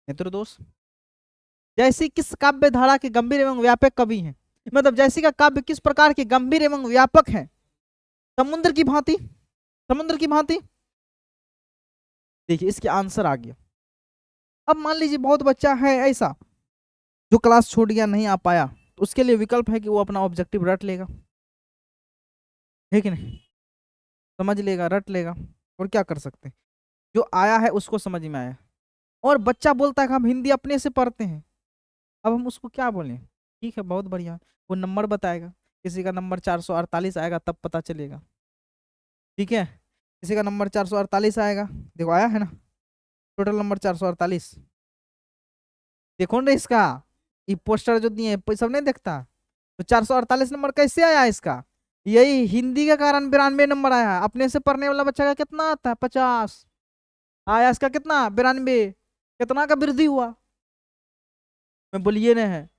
नेत्र दोष। जयसी किस काव्य धारा के गंभीर एवं व्यापक कवि हैं? मतलब जयसी का काव्य किस प्रकार के गंभीर एवं व्यापक है? समुद्र की भांति, समुद्र की भांति। देखिए इसके आंसर आ गया। अब मान लीजिए बहुत बच्चा है ऐसा जो क्लास छूट गया, नहीं आ पाया, तो उसके लिए विकल्प है कि वो अपना ऑब्जेक्टिव रट लेगा, है कि नहीं? समझ लेगा, रट लेगा, और क्या कर सकते हैं? जो आया है उसको समझ में आया। और बच्चा बोलता है कि हम हिंदी अपने से पढ़ते हैं, अब हम उसको क्या बोलें? ठीक है, बहुत बढ़िया, वो नंबर बताएगा। किसी का नंबर 448 आएगा तब पता चलेगा। ठीक है, किसी का नंबर 448 आएगा, देखो आया है ना, टोटल नंबर 448। देखो ना इसका, ये पोस्टर जो दिए सब नहीं देखता, तो 448 नंबर कैसे आया इसका? यही हिंदी के कारण 92 नंबर आया। अपने से पढ़ने वाला बच्चा का कितना आता है? 50 आया, इसका कितना? 92। कितना का वृद्धि हुआ? मैं बोलिए ना है,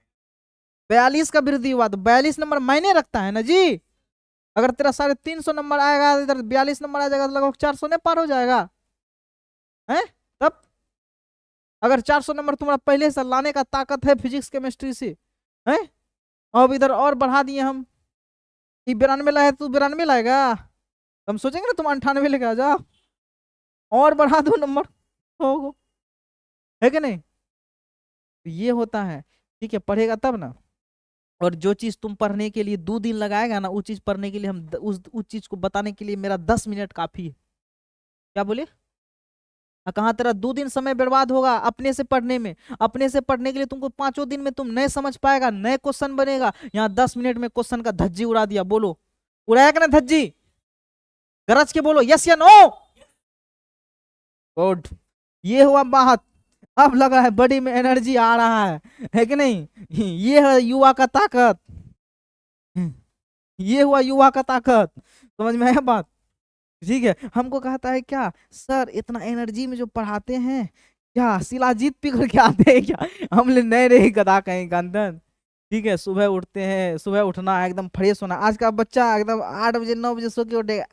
42 का वृद्धि हुआ, तो 42 नंबर मायने रखता है ना जी। अगर तेरा 350 नंबर आएगा, इधर 42 नंबर आ जाएगा, तो लगभग 400 ने पार हो जाएगा है। तब अगर 400 नंबर तुम्हारा पहले से लाने का ताकत है फिजिक्स केमिस्ट्री से, है, अब इधर और बढ़ा दिए हम, ये 92 लाए तू 92 लाएगा, तो हम सोचेंगे ना तुम 98 लेके आ जाओ, और बढ़ा दो नंबर, हो है कि नहीं? तो ये होता है। ठीक है, पढ़ेगा तब ना। और जो चीज तुम पढ़ने के लिए 2 दिन लगाएगा ना, उस चीज पढ़ने के लिए उस चीज को बताने के लिए मेरा 10 मिनट काफी है। क्या बोले? कहाँ तेरा 2 दिन समय बर्बाद होगा अपने से पढ़ने में? अपने से पढ़ने के लिए तुमको 5 दिन में तुम नहीं समझ पाएगा, नए क्वेश्चन बनेगा, यहाँ 10 मिनट में क्वेश्चन का धज्जी उड़ा दिया। बोलो, उड़ाया कि ना धज्जी? गरज के बोलो, यस या नो। गुड, ये हुआ बात। अब लगा है बॉडी में एनर्जी आ रहा है कि नहीं? ये है युवा का ताकत, ये हुआ युवा का ताकत। समझ में आया बात? ठीक है, हमको कहता है क्या सर, इतना एनर्जी में जो पढ़ाते हैं, क्या शिलाजीत पिघल के आते हैं क्या? हमने नहीं रही गधा कहीं गंदन। ठीक है, सुबह उठते हैं, सुबह उठना एकदम फ्रेश होना। आज का बच्चा एकदम 8 बजे 9 बजे सो के उठेगा,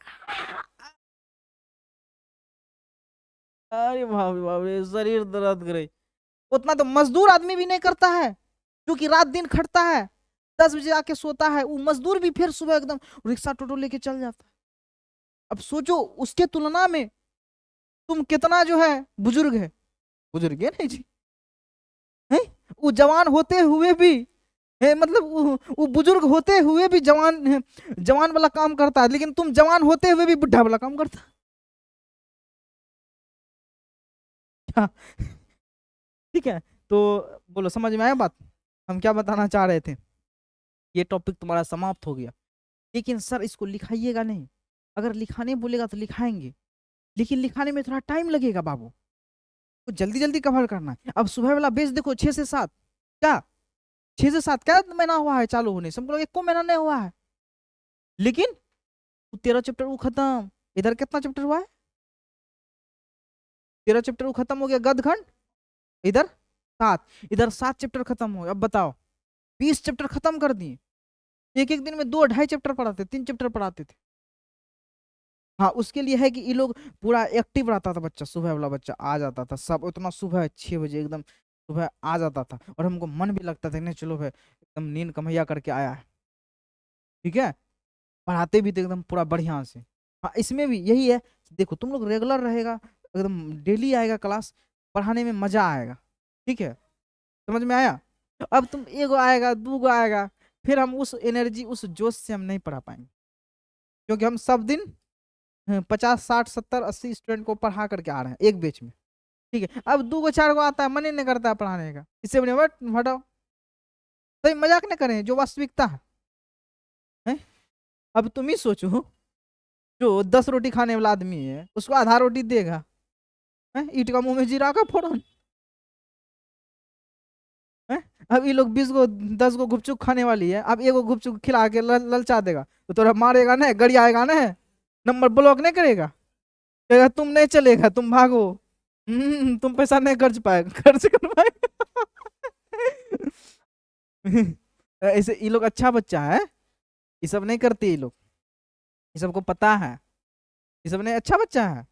अरे बाप रे बाप रे, शरीर दर्द करे। उतना तो मजदूर आदमी भी नहीं करता है, क्योंकि रात दिन खटता है, 10 बजे आके सोता है। वो मजदूर भी फिर सुबह एकदम रिक्शा टोटो लेके चल जाता है। अब सोचो उसके तुलना में तुम कितना जो है बुजुर्ग है। बुजुर्ग है नहीं जी, है? वो जवान होते हुए भी है, मतलब वो बुजुर्ग होते हुए भी जवान, जवान वाला काम करता है, लेकिन तुम जवान होते हुए भी बुढ़ा वाला काम करता है। ठीक है, तो बोलो समझ में आया बात? हम क्या बताना चाह रहे थे? ये टॉपिक तुम्हारा समाप्त हो गया। लेकिन सर इसको लिखाइएगा नहीं। अगर लिखाने बोलेगा तो लिखाएंगे, लेकिन लिखाने में थोड़ा टाइम लगेगा बाबू, तो जल्दी जल्दी कवर करना है। अब सुबह वाला बेच देखो 6 से 7, क्या 6 से 7 क्या महीना हुआ है चालू होने से? हमको लगा 1 महीना नहीं हुआ है, लेकिन 13 चैप्टर वो खत्म। इधर कितना चैप्टर हुआ है? 13 चैप्टर वो खत्म हो गया, गदखंड। इधर 7, इधर 7 चैप्टर खत्म हो गए। अब बताओ, 20 चैप्टर खत्म कर दिए। एक एक दिन में 2 2.5 चैप्टर पढ़ाते, 3 चैप्टर पढ़ाते थे। हाँ, उसके लिए है कि ये लोग पूरा एक्टिव रहता था बच्चा, सुबह वाला बच्चा आ जाता था सब, उतना सुबह 6 बजे एकदम सुबह आ जाता था, और हमको मन भी लगता था नहीं चलो भाई एकदम नींद कमैया करके आया है। ठीक है, पढ़ाते भी थे एकदम पूरा बढ़िया से। हाँ, इसमें भी यही है, देखो तुम लोग रेगुलर रहेगा, एकदम डेली आएगा क्लास, पढ़ाने में मजा आएगा। ठीक है, समझ में आया? अब तुम एगो आएगा, 2 गो आएगा, फिर हम उस एनर्जी उस जोश से हम नहीं पढ़ा पाएंगे, क्योंकि हम सब दिन 50 60 70 80 स्टूडेंट को पढ़ा करके आ रहे हैं एक बैच में। ठीक है, अब 2 गो 4 गो आता है, मन ही नहीं करता है पढ़ाने का, इससे बने बट हटाओ। सही मजाक नहीं करें, जो वास्तविकता है। अब तुम ही सोचो, जो 10 रोटी खाने वाला आदमी है उसको आधा रोटी देगा, है? ईट का मुंह में जीरा का फोड़न है। अब ये लोग 20 गो 10 गो गुपचुप खाने वाली है, अब एगो गुपचुप खिला के ललचा देगा, तो तोरा मारेगा ना, गड़ी आएगा ना, नंबर ब्लॉक नहीं करेगा, कहेगा तुम नहीं चलेगा, तुम भागो। तुम पैसा नहीं खर्च पाएगा, खर्च कर पाएगा। ऐसे ये लोग अच्छा बच्चा है, ये सब नहीं करते ये लोग, ये सबको पता है, ये सब नहीं अच्छा बच्चा है।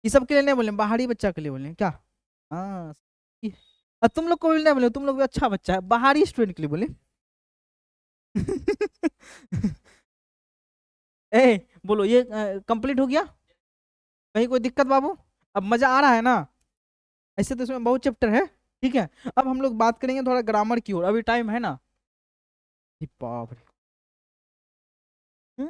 ये सब के लिए नहीं बोले, बाहरी बच्चा के लिए बोले क्या? हाँ, तुम लोग को भी नहीं बोले, तुम लोग भी अच्छा बच्चा है, बाहरी स्टूडेंट के लिए बोले। ए बोलो, ये कंप्लीट हो गया? कहीं कोई दिक्कत बाबू? अब मजा आ रहा है ना? ऐसे तो इसमें बहुत चैप्टर है। ठीक है, अब हम लोग बात करेंगे थोड़ा ग्रामर की ओर, अभी टाइम है ना? बाप रे, हम्म,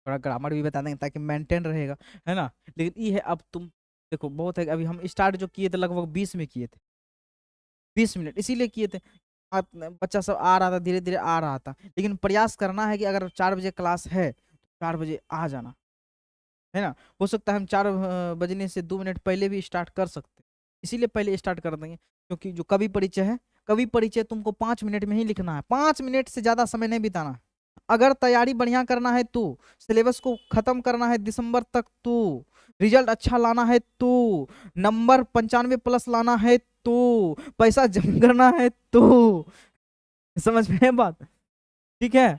थोड़ा ग्रामर भी बता देंगे ताकि मेंटेन रहेगा, है ना? लेकिन ये है, अब तुम देखो बहुत है, अभी हम स्टार्ट जो किए थे लगभग 20 में किए थे, 20 मिनट इसीलिए किए थे। बच्चा सब आ रहा था, धीरे धीरे आ रहा था, लेकिन प्रयास करना है कि अगर 4 बजे क्लास है तो 4 बजे आ जाना है ना। हो सकता है हम 4 बजने से 2 मिनट पहले भी स्टार्ट कर सकते, इसीलिए पहले स्टार्ट कर देंगे, क्योंकि जो कवि परिचय है, कवि परिचय तुमको 5 मिनट में ही लिखना है, 5 मिनट से ज्यादा समय नहीं बिताना है। अगर तैयारी बढ़िया करना है तो, सिलेबस को खत्म करना है दिसंबर तक तो, रिजल्ट अच्छा लाना है तो, नंबर 95+ लाना है तो, पैसा जमा करना है तो, समझ में है बात? ठीक है,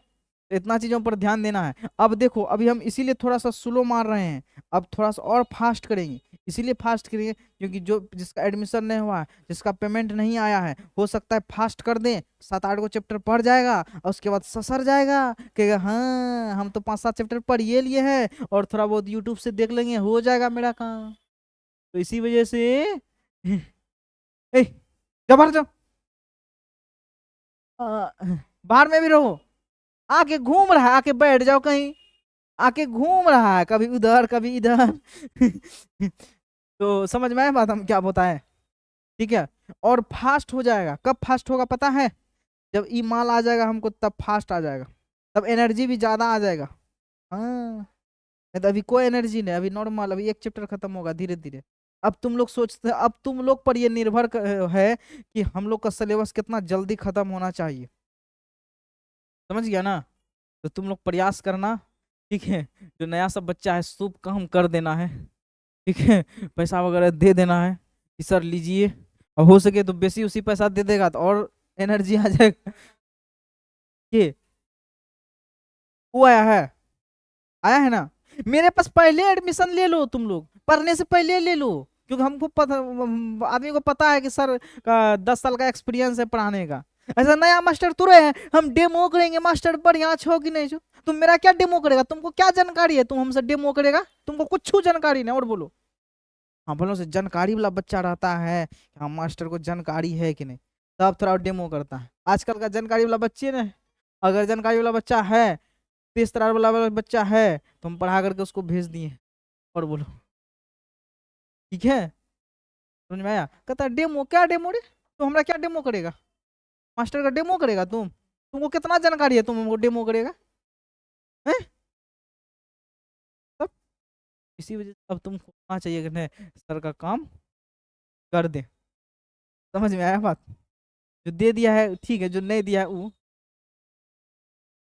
तो इतना चीजों पर ध्यान देना है। अब देखो अभी हम इसीलिए थोड़ा सा स्लो मार रहे हैं, अब थोड़ा सा और फास्ट करेंगे, इसीलिए फास्ट करेंगे क्योंकि जो जिसका एडमिशन नहीं हुआ है, जिसका पेमेंट नहीं आया है, हो सकता है फास्ट कर दें, 7-8 को चैप्टर पढ़ जाएगा और उसके बाद ससर जाएगा, कहेगा हाँ हम तो 5-7 चैप्टर पढ़ ये लिए हैं और थोड़ा बहुत यूट्यूब से देख लेंगे, हो जाएगा मेरा काम। तो इसी वजह से ए, जाओ बाहर जाओ, आ, बाहर में भी रहो, आके घूम रहा है, आके बैठ जाओ कहीं, आके घूम रहा है कभी उधर कभी इधर तो समझ में आया बात हम क्या बताएं? ठीक है, और फास्ट हो जाएगा, कब फास्ट होगा पता है? जब ई माल आ जाएगा हमको तब फास्ट आ जाएगा, तब एनर्जी भी ज्यादा आ जाएगा। हाँ, नहीं तो अभी कोई एनर्जी नहीं, अभी नॉर्मल, अभी एक चैप्टर खत्म होगा धीरे धीरे। अब तुम लोग सोचते, अब तुम लोग पर ये निर्भर है कि हम लोग का सिलेबस कितना जल्दी खत्म होना चाहिए, समझ गया ना? तो तुम लोग प्रयास करना, ठीक है, जो नया सब बच्चा है शुभ काम कर देना है, ठीक है, पैसा वगैरह दे देना है कि सर लीजिए, और हो सके तो बेसी उसी पैसा दे देगा तो और एनर्जी आ जाएगा। ये वो आया है ना, मेरे पास पहले एडमिशन ले लो, तुम लोग पढ़ने से पहले ले लो, क्योंकि हमको पता, आदमी को पता है कि सर का 10 साल का एक्सपीरियंस है पढ़ाने का। ऐसा नया मास्टर तुरे हैं, हम डेमो करेंगे मास्टर बढ़िया छो कि नहीं छो, तुम मेरा क्या डेमो करेगा, तुमको क्या जानकारी है, तुम हमसे डेमो करेगा, तुमको कुछ जानकारी नहीं, और बोलो। हाँ भलों से जानकारी वाला बच्चा रहता है, हाँ मास्टर को जानकारी है कि नहीं, तब थोड़ा डेमो करता है। आजकल का जानकारी वाला बच्चे ने, अगर जानकारी वाला बच्चा है, तेज तरार वाला बच्चा है, तो हम पढ़ा करके उसको भेज दिए, और बोलो ठीक है। समझ में आया? कहता है डेमो, क्या डेमो रे, तो हमरा क्या डेमो करेगा, मास्टर का डेमो करेगा तुमको कितना जानकारी है, तुम हमको डेमो करेगा हैं? तब इसी वजह से अब तुमको होना चाहिए कि नहीं, सर का काम कर दे। समझ में आया बात? जो दे दिया है ठीक है, जो नहीं दिया है वो,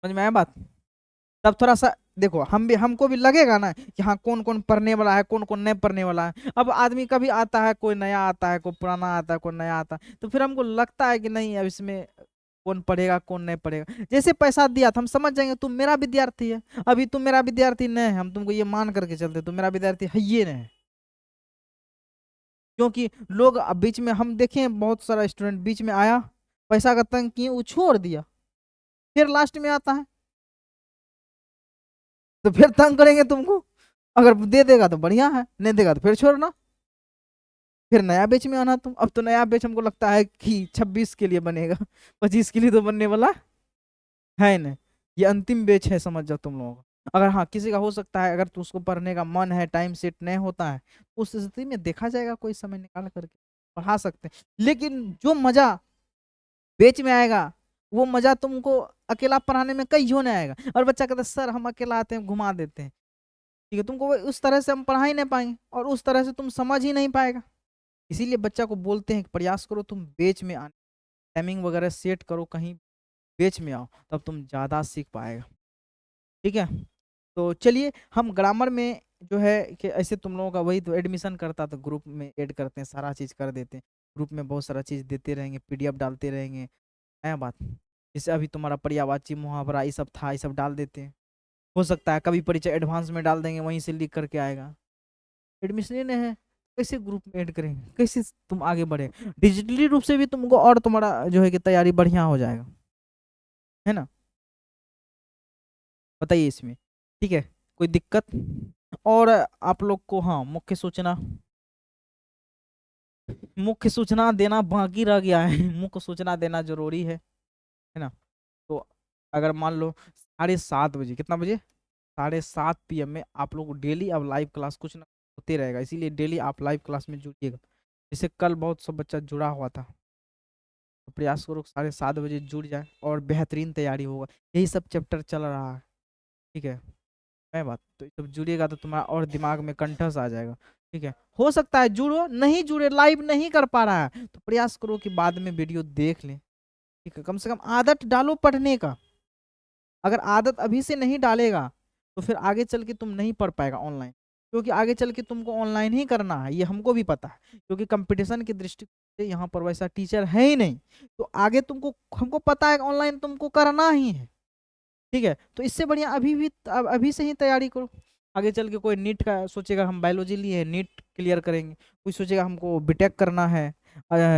समझ में आया बात? तब थोड़ा सा देखो, हम भी, हमको भी लगेगा ना कि हाँ कौन कौन पढ़ने वाला है, कौन कौन नहीं पढ़ने वाला है। अब आदमी कभी आता है, कोई नया आता है, कोई पुराना आता है, कोई नया आता है, तो फिर हमको लगता है कि नहीं अब इसमें कौन पढ़ेगा कौन नहीं पढ़ेगा। जैसे पैसा दिया था हम समझ जाएंगे तुम मेरा विद्यार्थी है, अभी तुम मेरा विद्यार्थी नहीं है, हम तुमको ये मान करके चलते तुम मेरा विद्यार्थी है ये नहीं है। क्योंकि लोग अब बीच में हम देखें, बहुत सारा स्टूडेंट बीच में आया, पैसा का तंग किए, वो छोड़ दिया, फिर लास्ट में आता है, तो फिर तंग करेंगे तुमको। अगर दे देगा तो बढ़िया है, नहीं देगा तो फिर छोड़ना, फिर नया बैच में आना तुम। अब तो नया बैच हमको लगता है कि 26 के लिए बनेगा, 25 के लिए तो बनने वाला है नहीं, ये अंतिम बैच है समझ जाओ तुम लोगों का। अगर हाँ किसी का हो सकता है, अगर तो उसको पढ़ने का मन है, टाइम सेट नहीं होता है, उस स्थिति में देखा जाएगा, कोई समय निकाल करके पढ़ा सकते हैं। लेकिन जो मजा बैच में आएगा, वो मजा तुमको अकेला पढ़ाने में कहीं नहीं आएगा। और बच्चा कहता है सर हम अकेला आते हैं घुमा देते हैं, ठीक है, तुमको उस तरह से हम पढ़ा ही नहीं पाएंगे और उस तरह से तुम समझ ही नहीं पाएगा। इसीलिए बच्चा को बोलते हैं कि प्रयास करो तुम बेच में आने, टाइमिंग वगैरह सेट करो, कहीं बेच में आओ, तब तुम ज़्यादा सीख पाएगा। ठीक है, तो चलिए हम ग्रामर में जो है कि ऐसे तुम लोगों का वही तो एडमिशन करता तो ग्रुप में ऐड करते हैं, सारा चीज़ कर देते हैं, ग्रुप में बहुत सारा चीज़ देते रहेंगे, पीडीएफ डालते रहेंगे, नया बात। जैसे अभी तुम्हारा पर्यायवाची मुहावरा ये सब था, ये सब डाल देते हैं। हो सकता है कभी परिचय एडवांस में डाल देंगे, वहीं से लिख करके आएगा। एडमिशन है, कैसे ग्रुप में ऐड करेंगे, कैसे तुम आगे बढ़े, डिजिटली रूप से भी तुमको और तुम्हारा जो है कि तैयारी बढ़िया हो जाएगा, है ना? बताइए इसमें, ठीक है, कोई दिक्कत? और आप लोग को हाँ मुख्य सूचना देना बाकी रह गया है मुख्य सूचना देना जरूरी है ना? तो अगर मान लो 7:30 बजे, कितना बजे, 7:30 PM में आप लोग डेली अब लाइव क्लास कुछ ना होते रहेगा, इसीलिए डेली आप लाइव क्लास में जुड़िएगा। जैसे कल बहुत सब बच्चा जुड़ा हुआ था, तो प्रयास करो 7:30 बजे जुड़ जाए और बेहतरीन तैयारी होगा। यही सब चैप्टर चल रहा है, ठीक है। मैं बात तो जब जुड़िएगा तो तुम्हारा और दिमाग में कंठस आ जाएगा, ठीक है। हो सकता है जुड़ो, नहीं जुड़े, लाइव नहीं कर पा रहा है तो प्रयास करो कि बाद में वीडियो देख लें, ठीक है। कम से कम आदत डालो पढ़ने का। अगर आदत अभी से नहीं डालेगा तो फिर आगे चल के तुम नहीं पढ़ पाएगा ऑनलाइन, क्योंकि आगे चल के तुमको ऑनलाइन ही करना है, ये हमको भी पता है, क्योंकि कंपटीशन की दृष्टि से यहाँ पर वैसा टीचर है ही नहीं। तो आगे तुमको, हमको पता है ऑनलाइन तुमको करना ही है, ठीक है। तो इससे बढ़िया अभी से ही तैयारी करो। आगे चल के कोई नीट का सोचेगा, हम बायोलॉजी लिए है नीट क्लियर करेंगे, कोई सोचेगा हमको बीटेक करना है,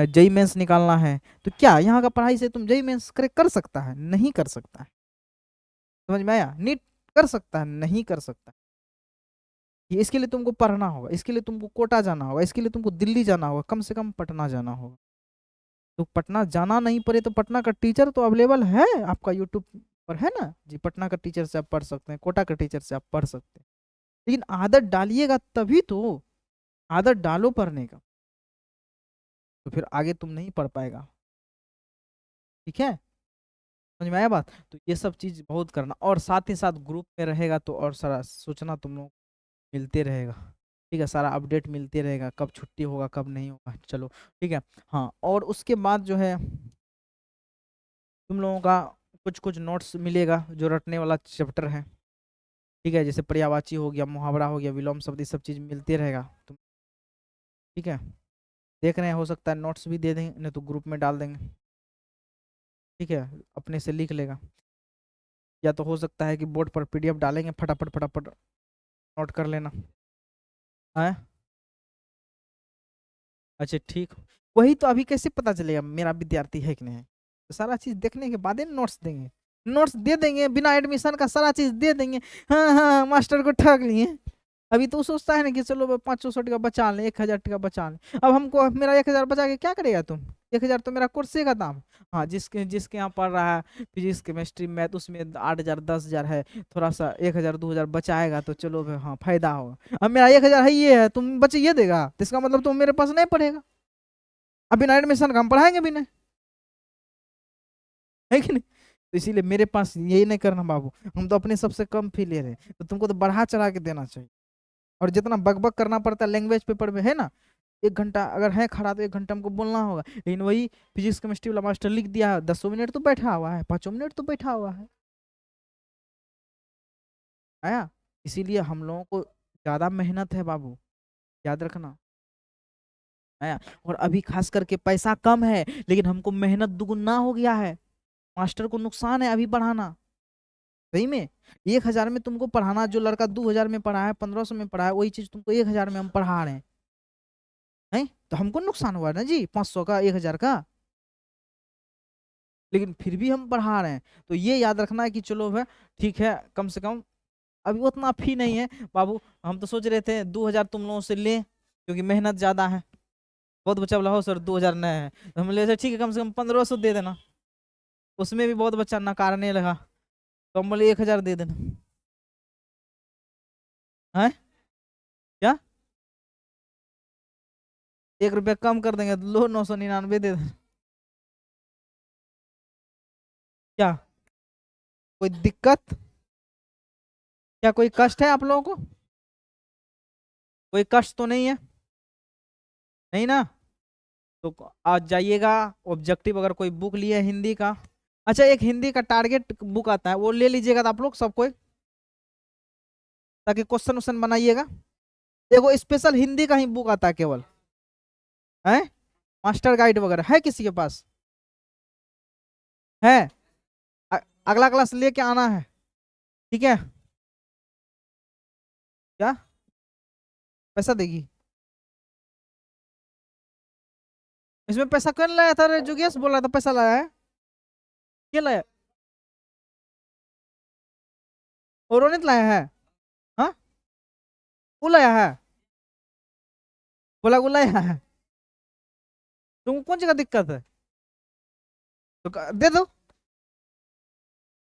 जेई मेंस निकालना है, तो क्या यहाँ का पढ़ाई से तुम जेई मेंस कर सकता है? नहीं कर सकता है। समझ में आया? नीट कर सकता है? नहीं कर सकता। ये इसके लिए तुमको पढ़ना होगा, इसके लिए तुमको कोटा जाना होगा, इसके लिए तुमको दिल्ली जाना होगा, कम से कम पटना जाना होगा। तो पटना जाना नहीं पड़े तो पटना का टीचर तो अवेलेबल है आपका यूट्यूब पर, है ना जी। पटना का टीचर से आप पढ़ सकते हैं, कोटा का टीचर से आप पढ़ सकते हैं, लेकिन आदत डालिएगा तभी तो। आदत डालो पढ़ने का, तो फिर आगे तुम नहीं पढ़ पाएगा, ठीक है। समझ में आया बात? तो ये सब चीज बहुत करना, और साथ ही साथ ग्रुप में रहेगा तो और सारा सूचना तुम लोग मिलते रहेगा, ठीक है। सारा अपडेट मिलते रहेगा, कब छुट्टी होगा कब नहीं होगा, चलो ठीक है। हाँ, और उसके बाद जो है तुम लोगों का कुछ कुछ नोट्स मिलेगा जो रटने वाला चैप्टर है, ठीक है। जैसे पर्यायवाची हो गया, मुहावरा हो गया, विलोम शब्द, ये सब चीज मिलते रहेगा तुम, ठीक है। देख रहे हैं, हो सकता है नोट्स भी दे देंगे, नहीं तो ग्रुप में डाल देंगे, ठीक है। अपने से लिख लेगा, या तो हो सकता है कि बोर्ड पर पीडीएफ डालेंगे, फटाफट फटाफट नोट कर लेना है। अच्छा ठीक, वही तो अभी कैसे पता चलेगा मेरा विद्यार्थी है कि नहीं है? तो सारा चीज देखने के बाद ही नोट्स देंगे, नोट्स दे देंगे बिना एडमिशन का, सारा चीज दे देंगे। हाँ हाँ, मास्टर को ठग लिए। अभी तो सोचता है ना कि चलो 500 टका बचा लें, 1000 टका बचा लें। अब हमको मेरा 1000 बचा के क्या करेगा तुम? 1000 तो मेरा कोर्से का दाम। हाँ, जिसके जिसके यहाँ पढ़ रहा है फिजिक्स केमिस्ट्री मैथ, उसमें 8000 10,000 है, थोड़ा सा 1000 2000 बचाएगा तो चलो भाई, हाँ फायदा होगा। अब मेरा 1000 है, ये है, तुम बचे ये देगा, तो इसका मतलब तुम मेरे पास नहीं पढ़ेगा। अब बिना एडमिशन का हम पढ़ाएंगे भी नहीं, है कि नहीं? तो इसीलिए मेरे पास यही नहीं करना बाबू, हम तो अपने सबसे कम फी ले रहे हैं, तो तुमको तो बढ़ा चढ़ा के देना चाहिए। और जितना बकबक करना पड़ता है लैंग्वेज पेपर में, है ना, 1 घंटा अगर है खड़ा तो 1 घंटा हमको बोलना होगा, लेकिन वही फिजिक्स केमिस्ट्री वाला मास्टर लिख दिया है, 10 मिनट तो बैठा हुआ है, 5 मिनट तो बैठा हुआ है, आया। इसीलिए हम लोगों को ज्यादा मेहनत है बाबू, याद रखना, आया। और अभी खास करके पैसा कम है, लेकिन हमको मेहनत दुगुना हो गया है। मास्टर को नुकसान है अभी पढ़ाना, सही में। 1000 में तुमको पढ़ाना, जो लड़का 2000 में पढ़ा है, 1500 में पढ़ा है, वही चीज तुमको 1000 में हम पढ़ा रहे हैं, तो हमको नुकसान हुआ ना जी, 500 का, 1000 का, लेकिन फिर भी हम पढ़ा रहे हैं। तो ये याद रखना है कि चलो भाई ठीक है, कम से कम अभी उतना फी नहीं है बाबू। हम तो सोच रहे थे 2000 तुम लोगों से लें, क्योंकि मेहनत ज्यादा है। बहुत बच्चा बोला हो सर 2000 नए है, तो हम बोले ठीक है कम से कम 1500 दे देना। उसमें भी बहुत बच्चा नकारने लगा, तो हम बोले 1000 दे देना है। क्या 1 रुपया कम कर देंगे, तो लो 999 दे देना। क्या कोई दिक्कत? क्या कोई कष्ट है आप लोगों को? कोई कष्ट तो नहीं है? नहीं ना? तो आज जाइएगा, ऑब्जेक्टिव अगर कोई बुक लिए हिंदी का, अच्छा एक हिंदी का टारगेट बुक आता है, वो ले लीजिएगा आप लोग सब कोई, ताकि क्वेश्चन वोश्चन बनाइएगा। देखो स्पेशल हिंदी का ही बुक आता है केवल, है। मास्टर गाइड वगैरह है किसी के पास? है? अगला क्लास लेके आना है, ठीक है। क्या पैसा देगी? इसमें पैसा कौन लाया था रे? जोगेश बोल रहा था पैसा लाया है, क्या लाया? और रोनित लाया है? हाँ, वो लाया है, बोला वो लाया है। तुमको कौन जगह दिक्कत है? तो दे दो।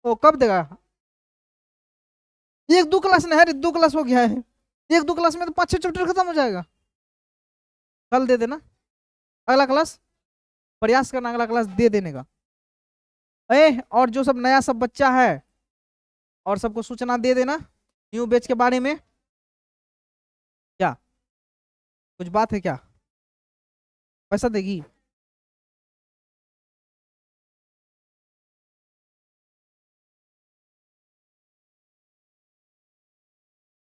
वो कब देगा? 1 2 क्लास नहीं है रे, 2 क्लास हो गया है। एक दो क्लास में तो 5-6 चैप्टर खत्म हो जाएगा। कल दे देना, अगला क्लास प्रयास करना अगला क्लास दे देने का। और जो सब नया सब बच्चा है और सबको सूचना दे देना न्यू बैच के बारे में। क्या कुछ बात है क्या? पैसा देगी?